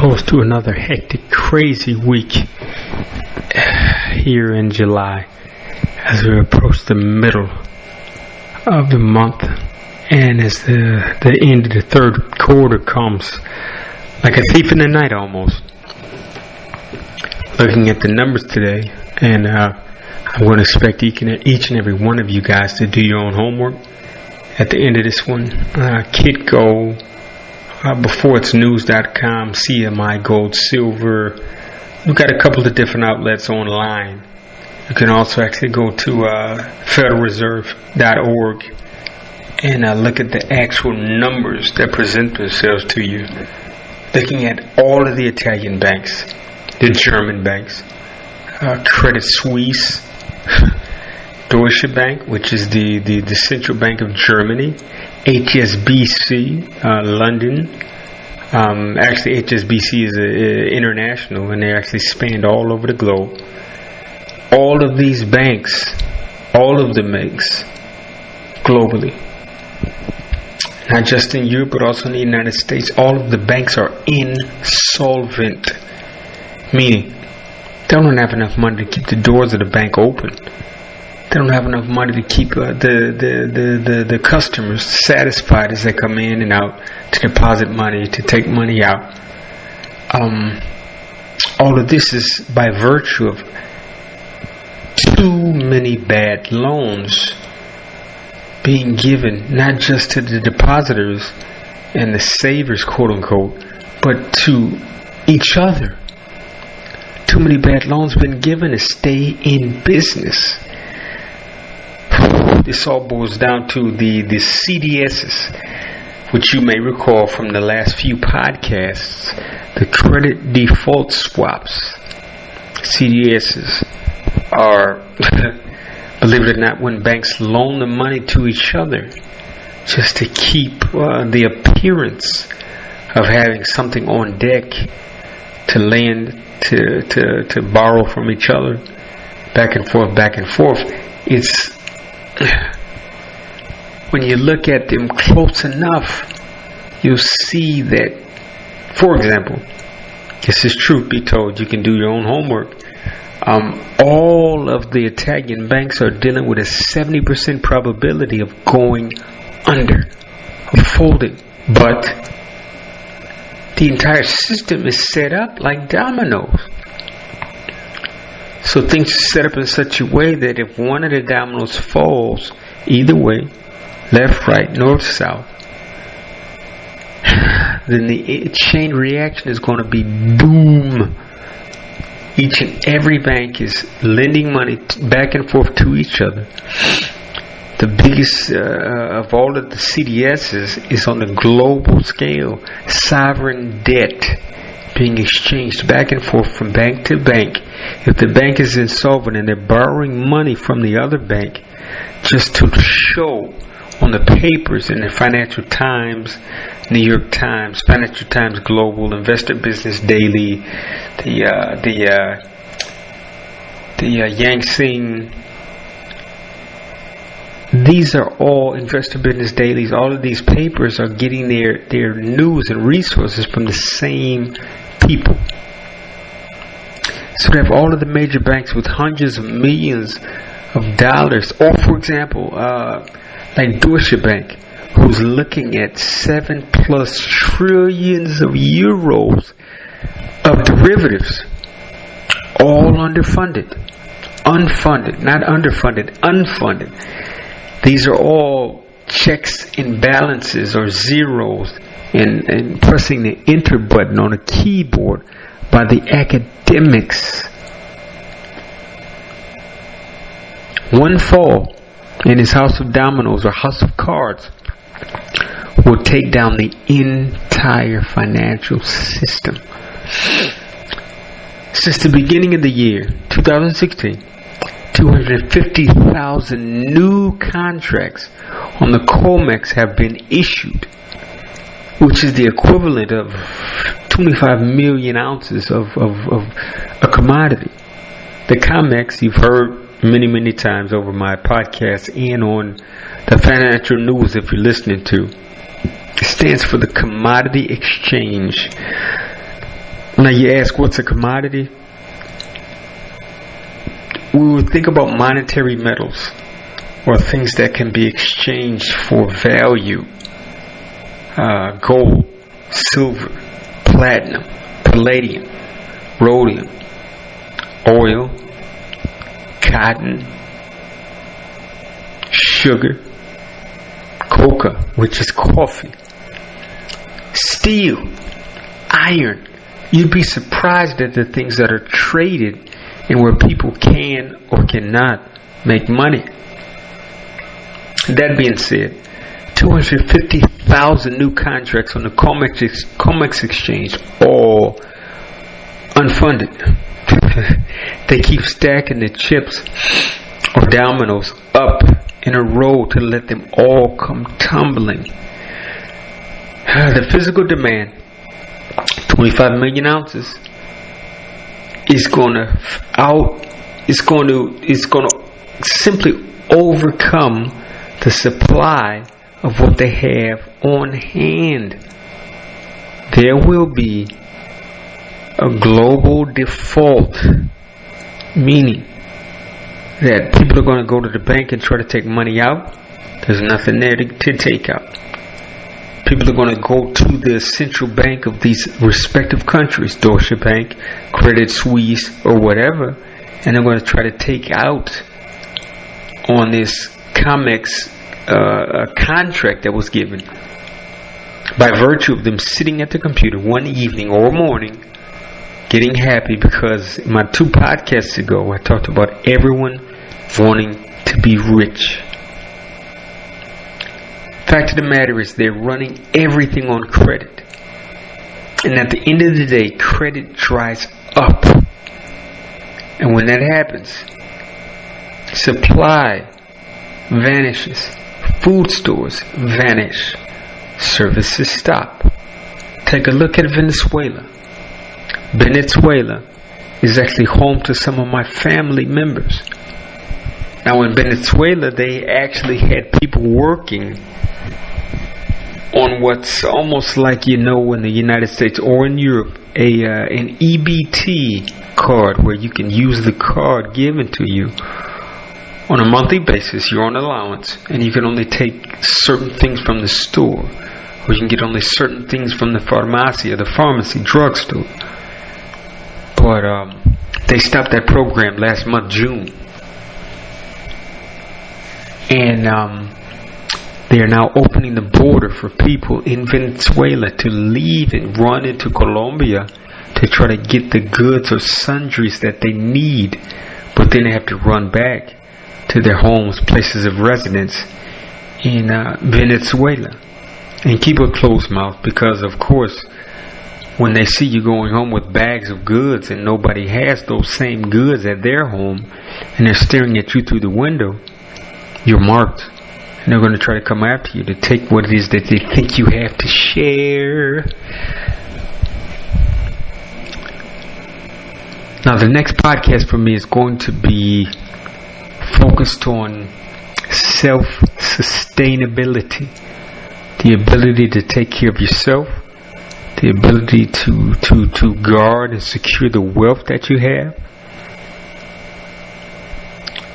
close to another hectic, crazy week here in July as we approach the middle of the month and as the end of the third quarter comes like a thief in the night almost. Looking at the numbers today, and I'm going to expect each and every one of you guys to do your own homework at the end of this one. Kitco, before it's news.com, CMI, gold, silver. We've got a couple of different outlets online. You can also actually go to federalreserve.org and look at the actual numbers that present themselves to you. Looking at all of the Italian banks, the German banks, Credit Suisse, Deutsche Bank, which is the central bank of Germany, HSBC, London. Actually, HSBC is international, and they actually span all over the globe. All of these banks, all of the banks, globally, not just in Europe, but also in the United States, all of the banks are insolvent, meaning they don't have enough money to keep the doors of the bank open. They don't have enough money to keep the customers satisfied as they come in and out to deposit money, to take money out. All of this is by virtue of too many bad loans being given, not just to the depositors and the savers, quote unquote, but to each other. Too many bad loans been given to stay in business. This all boils down to the CDSs, which you may recall from the last few podcasts, the credit default swaps. CDSs are, believe it or not, when banks loan the money to each other just to keep the appearance of having something on deck to lend, to borrow from each other, back and forth. It's when you look at them close enough, you'll see that, for example, this is truth be told, you can do your own homework. All of the Italian banks are dealing with a 70% probability of going under, of folding. But the entire system is set up like dominoes. So things are set up in such a way that if one of the dominoes falls, either way, left, right, north, south, then the chain reaction is going to be boom. Each and every bank is lending money back and forth to each other. The biggest of all of the CDSs is on the global scale. Sovereign debt being exchanged back and forth from bank to bank. If the bank is insolvent and they're borrowing money from the other bank just to show on the papers in the Financial Times, New York Times, Financial Times Global, Investor Business Daily, the Yangtze. These are all Investor Business Dailies. All of these papers are getting their news and resources from the same people. So they have all of the major banks with hundreds of millions of dollars. Or, for example, like Deutsche Bank, who's looking at 7+ trillions of euros of derivatives, all unfunded, not underfunded, unfunded. These are all checks and balances or zeros and pressing the enter button on a keyboard by the academics. One fall in his house of dominoes or house of cards will take down the entire financial system. Since the beginning of the year, 2016, 250,000 new contracts on the COMEX have been issued, which is the equivalent of 25 million ounces of a commodity. The COMEX, you've heard many times over my podcast and on the financial news if you're listening to, it stands for the Commodity Exchange. Now you ask, what's a commodity? We would think about monetary metals, or things that can be exchanged for value. Gold, silver, platinum, palladium, rhodium, oil, cotton, sugar, coca, which is coffee, steel, iron. You'd be surprised at the things that are traded and where people can or cannot make money. That being said, 250,000 new contracts on the COMEX exchange, all unfunded. They keep stacking the chips or dominoes up in a row to let them all come tumbling. The physical demand, 25 million ounces, is going to simply overcome the supply of what they have on hand. There will be a global default, meaning that people are going to go to the bank and try to take money out. There's nothing there to take out. People are going to go to the central bank of these respective countries, Deutsche Bank, Credit Suisse, or whatever, and they're going to try to take out on this COMEX contract that was given by virtue of them sitting at the computer one evening or morning getting happy, because in my 2 podcasts ago I talked about everyone wanting to be rich. Fact of the matter is, they're running everything on credit, and at the end of the day, credit dries up, and when that happens, supply vanishes, food stores vanish, services stop. Take a look at Venezuela. Venezuela is actually home to some of my family members. Now in Venezuela, they actually had people working on what's almost like, in the United States or in Europe, an EBT card, where you can use the card given to you on a monthly basis. You're on allowance, and you can only take certain things from the store, or you can get only certain things from the pharmacy or the pharmacy, drugstore. But they stopped that program last month, June, and they are now opening the border for people in Venezuela to leave and run into Colombia to try to get the goods or sundries that they need, but then they have to run back to their homes, places of residence in Venezuela, and keep a closed mouth, because of course when they see you going home with bags of goods and nobody has those same goods at their home, and they're staring at you through the window, you're marked, and they're going to try to come after you to take what it is that they think you have to share. Now the next podcast for me is going to be focused on self-sustainability, the ability to take care of yourself, the ability to guard and secure the wealth that you have,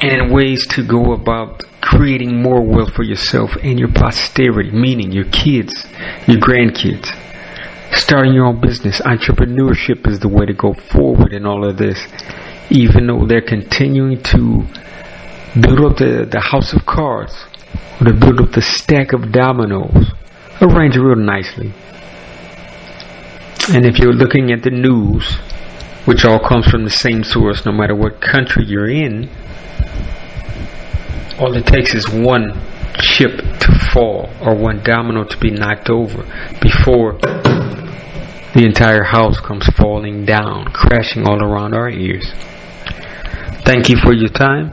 and ways to go about creating more wealth for yourself and your posterity, meaning your kids, your grandkids. Starting your own business, entrepreneurship is the way to go forward in all of this, even though they're continuing to build up the house of cards, or to build up the stack of dominoes, arranged real nicely. And if you're looking at the news, which all comes from the same source no matter what country you're in, all it takes is one chip to fall, or one domino to be knocked over, before the entire house comes falling down, crashing all around our ears. Thank you for your time.